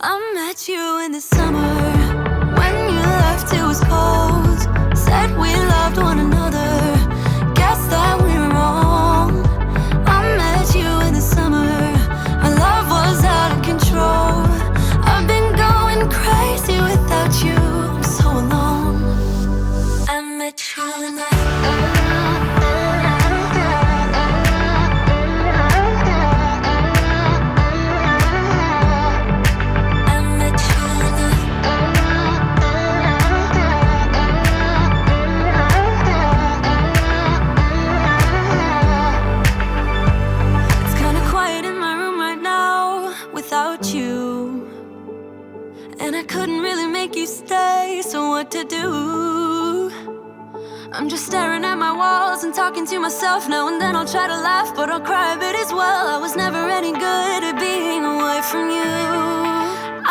I met you in the summer. When you left it was cold. Said we loved one another. Guess that we were wrong. I met you in the summer. Our love was out of control. I've been going crazy without you. I'm so alone. I met you in the to do. I'm just staring at my walls and talking to myself now and then. I'll try to laugh, but I'll cry a bit as well. I was never any good at being away from you.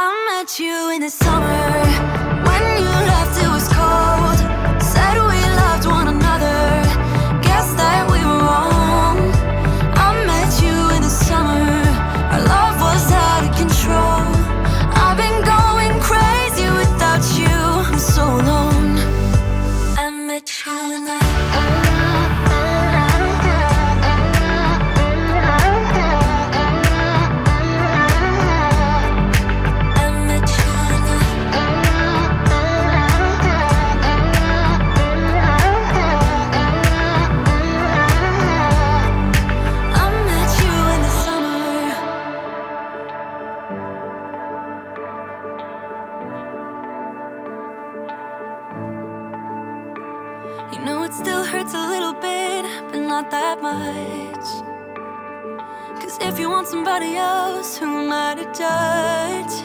I met you in the summer. When you left it was cold. Said we loved one another. Guess that we were wrong. I met you in the summer. Our love was out of control. I've been going crazy without you. I'm so alone. I met you in the that much. 'Cause if you want somebody else, who am I to judge?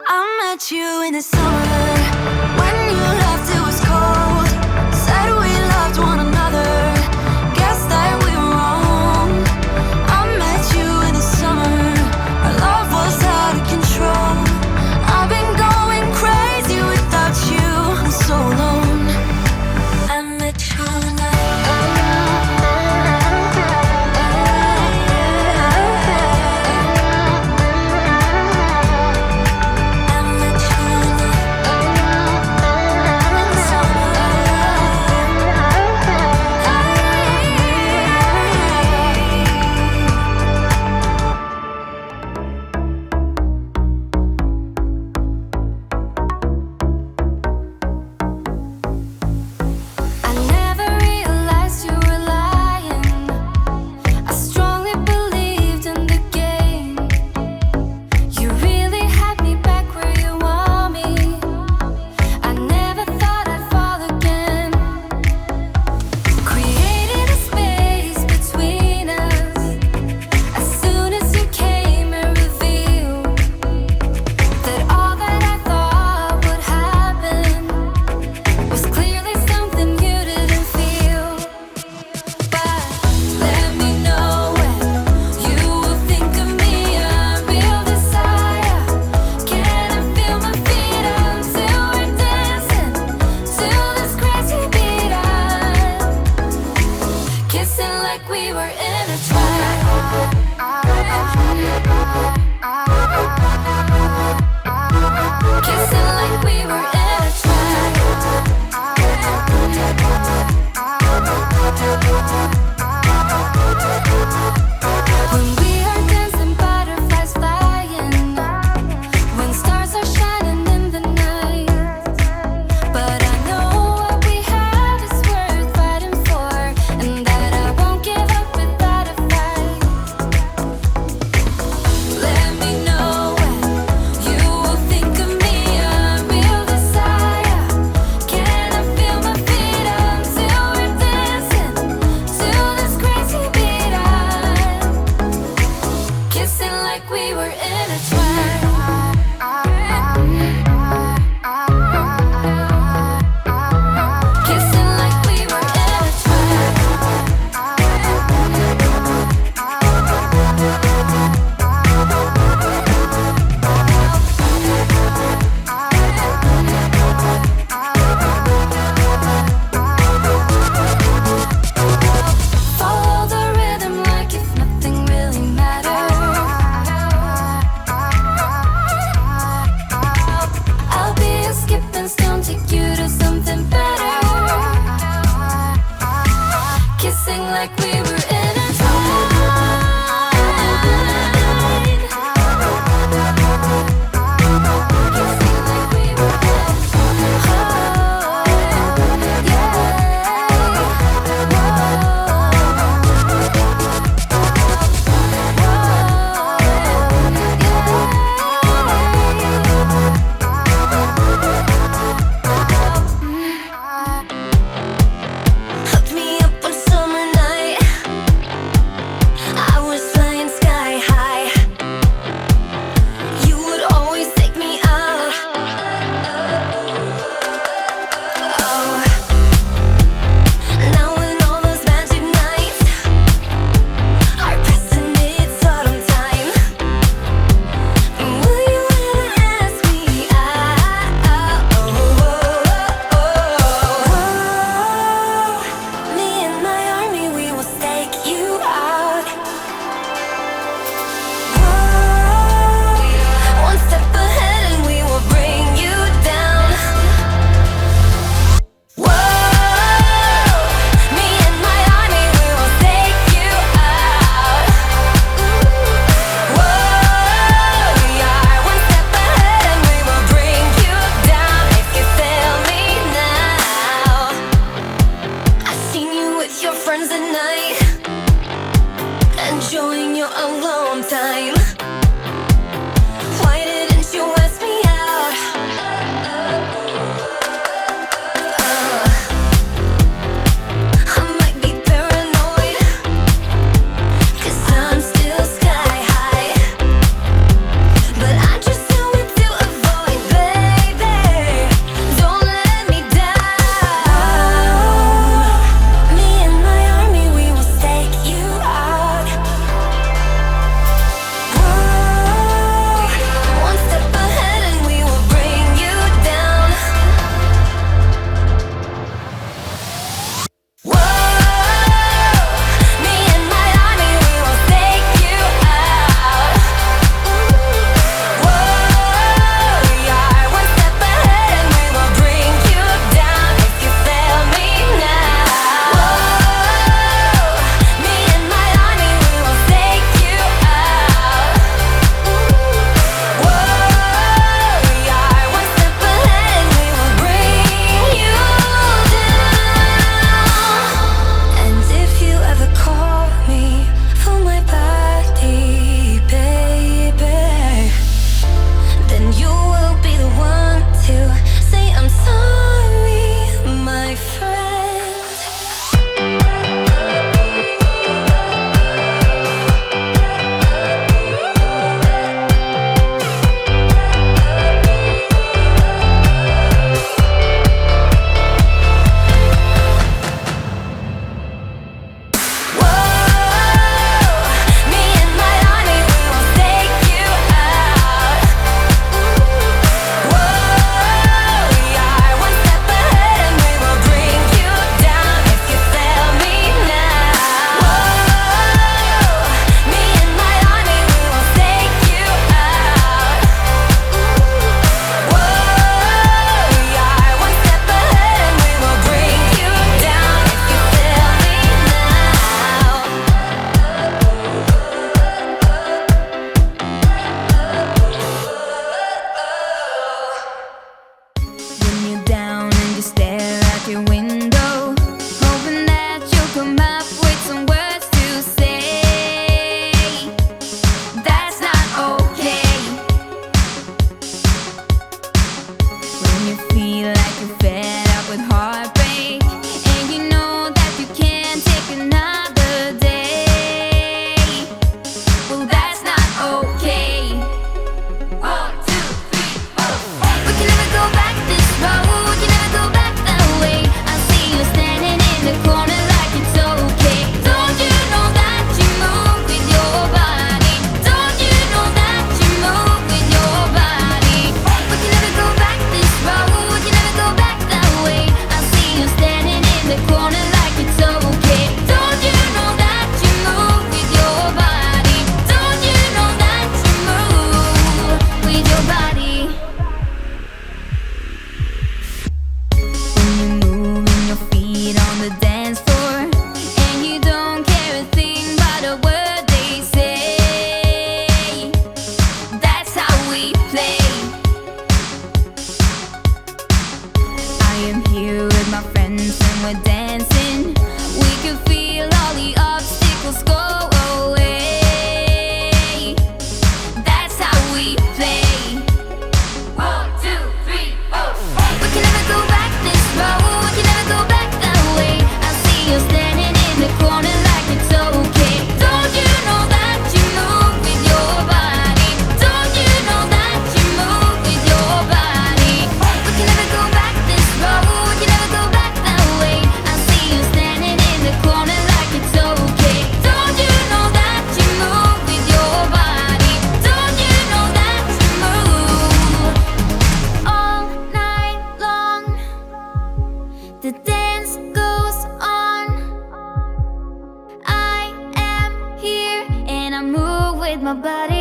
I met you in the summer. When you left it was cold. Said we loved one another. Guess that we were wrong. I met you in the summer. Our love was out of control. I've been going crazy without you. I'm so alone.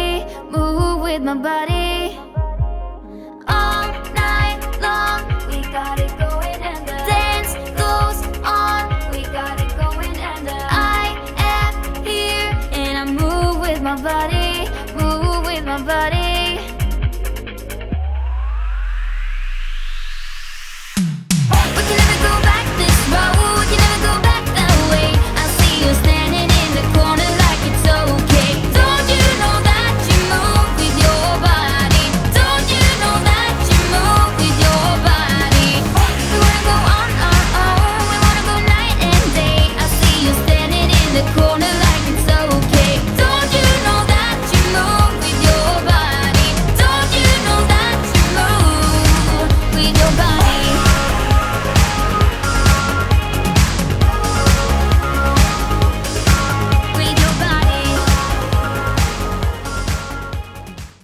body, move with my body. All night long, we got it going and the dance goes on. We got it going and the I am here and I move with my body, move with my body.